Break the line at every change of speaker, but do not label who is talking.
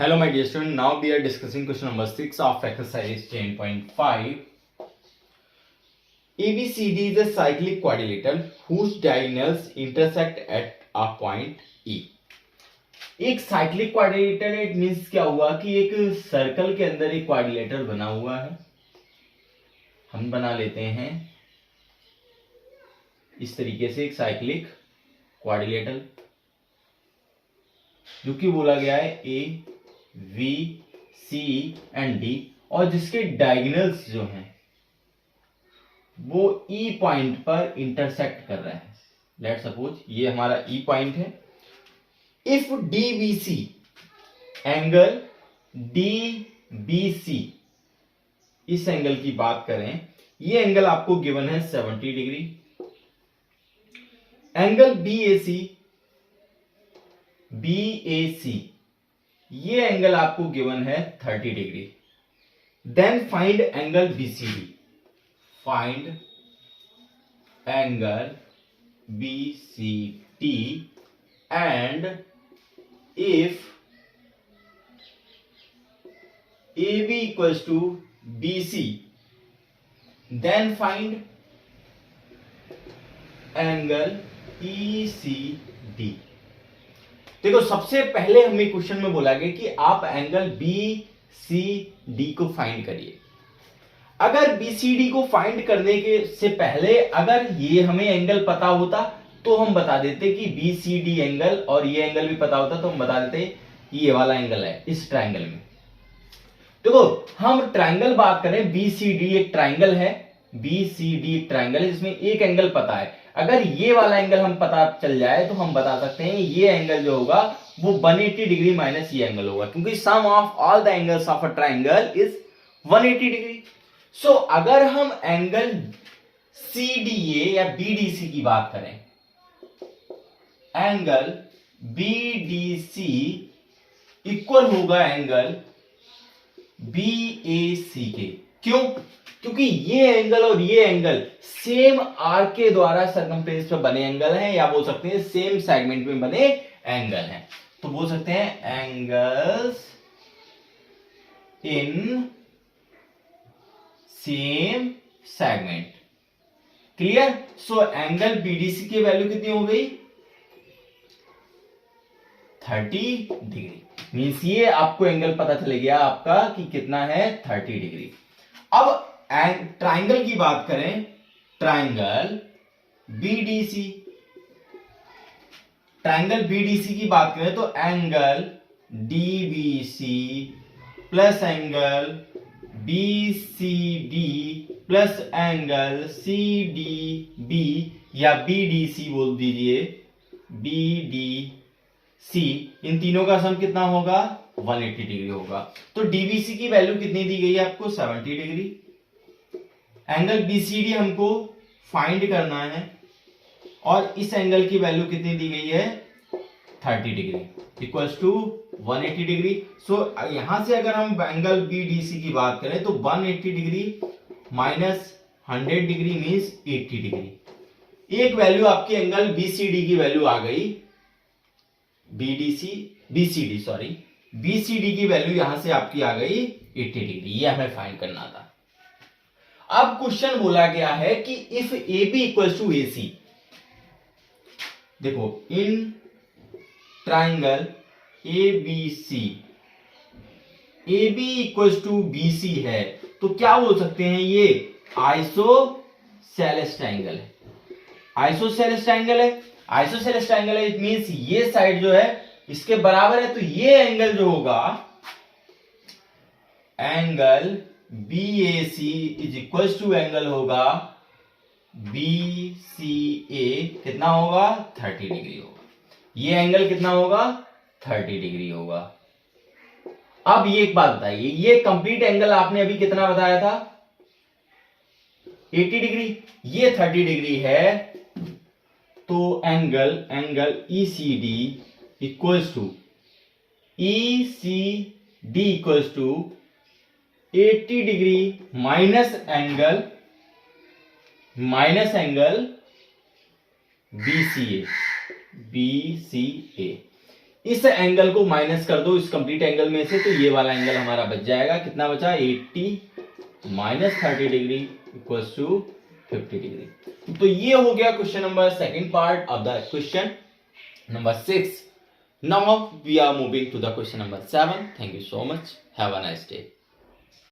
Hello my dear student, now we are discussing question number 6 of exercise 10.5. ABCD is a cyclic quadrilateral whose diagonals intersect at a point E. एक cyclic quadrilateral means क्या हुआ कि एक circle के अंदर एक quadrilateral बना हुआ है। हम बना लेते हैं इस तरीके से एक साइक्लिक क्वाड्रिलेटरल जो कि बोला गया है A B C and D और जिसके डायगोनल्स जो हैं वो ई पॉइंट पर इंटरसेक्ट कर रहे हैं। लेट सपोज ये हमारा ई पॉइंट है। If D B C angle D B C, इस एंगल की बात करें, ये एंगल आपको गिवन है 70 degree. Angle B A C ये एंगल आपको गिवन है 30 degree. Then find angle BCD. Find angle BCD and if AB equals to BC then find angle ECD। देखो सबसे पहले हमें क्वेश्चन में बोला गया कि आप एंगल BCD को फाइंड करिए। अगर BCD को फाइंड करने के से पहले अगर ये हमें एंगल पता होता तो हम बता देते कि BCD एंगल, और ये एंगल भी पता होता तो हम बता देते ये वाला एंगल है इस ट्रायंगल में। देखो हम ट्रायंगल बात करें, BCD एक ट्रायंगल है, BCD एक ट्रायंगल है जिसमें एक एंगल पता है। अगर ये वाला एंगल हम पता चल जाए तो हम बता सकते हैं ये एंगल जो होगा वो 180 डिग्री माइनस ये एंगल होगा, क्योंकि sum of all the angles of a triangle is 180 degree. So अगर हम एंगल CDA या BDC की बात करें, एंगल BDC इक्वल होगा एंगल BAC के। क्यों? क्योंकि ये एंगल और ये एंगल सेम आर्क के द्वारा सर्कमफ्रेंस पे बने एंगल हैं, या बोल सकते हैं सेम सेगमेंट में बने एंगल हैं। तो बोल सकते हैं angles in same segment. Clear? So angle BDC की वैल्यू कितनी हो गई? 30 डिग्री। मींस ये आपको एंगल पता चले गया आपका कि कितना है, 30 डिग्री। अब ट्रायंगल की बात करें, ट्रायंगल BDC, ट्रायंगल BDC की बात करें तो angle DBC plus angle BCD plus angle CDB या BDC बोल दीजिए, BDC, इन तीनों का सम कितना होगा? 180 डिग्री होगा। तो DBC की वैल्यू कितनी दी गई है आपको? 70 डिग्री। एंगल BCD हमको फाइंड करना है और इस एंगल की वैल्यू कितनी दी गई है? 30 डिग्री इक्वल्स टू 180 डिग्री। सो यहां से अगर हम एंगल BDC की बात करें तो 180 degree minus 100 degree means 80 degree. एक वैल्यू आपकी एंगल BCD की वैल्यू आ गई, BCD की वैल्यू यहां से आपकी आ गई 80 डिग्री। ये हमें फाइंड करना था। अब क्वेश्चन बोला गया है कि if AB equals to AC, देखो in triangle ABC AB equals to BC है तो क्या बोल सकते हैं? ये आइसोसेलेस ट्रायंगल है। आइसोसेलेस ट्रायंगल है, आइसोसेलेस ट्रायंगल है, इट मींस ये साइड जो है इसके बराबर है, तो ये एंगल जो होगा angle BAC is equals to angle होगा BCA, कितना होगा? 30 डिग्री होगा। ये एंगल कितना होगा? 30 डिग्री होगा। अब ये एक बात बताइए, ये कंप्लीट एंगल आपने अभी कितना बताया था? 80 डिग्री। ये 30 डिग्री है, तो angle ECD equals to ECD equals to 80 degree minus angle BCA इस एंगल को माइनस कर दो इस कंप्लीट एंगल में से, तो ये वाला एंगल हमारा बच जाएगा। कितना बचा? 80 minus 30 degree equals to 50 degree. तो ये हो गया question number second part of the question number 6। Now we are moving to the question number 7। Thank you so much, have a nice day.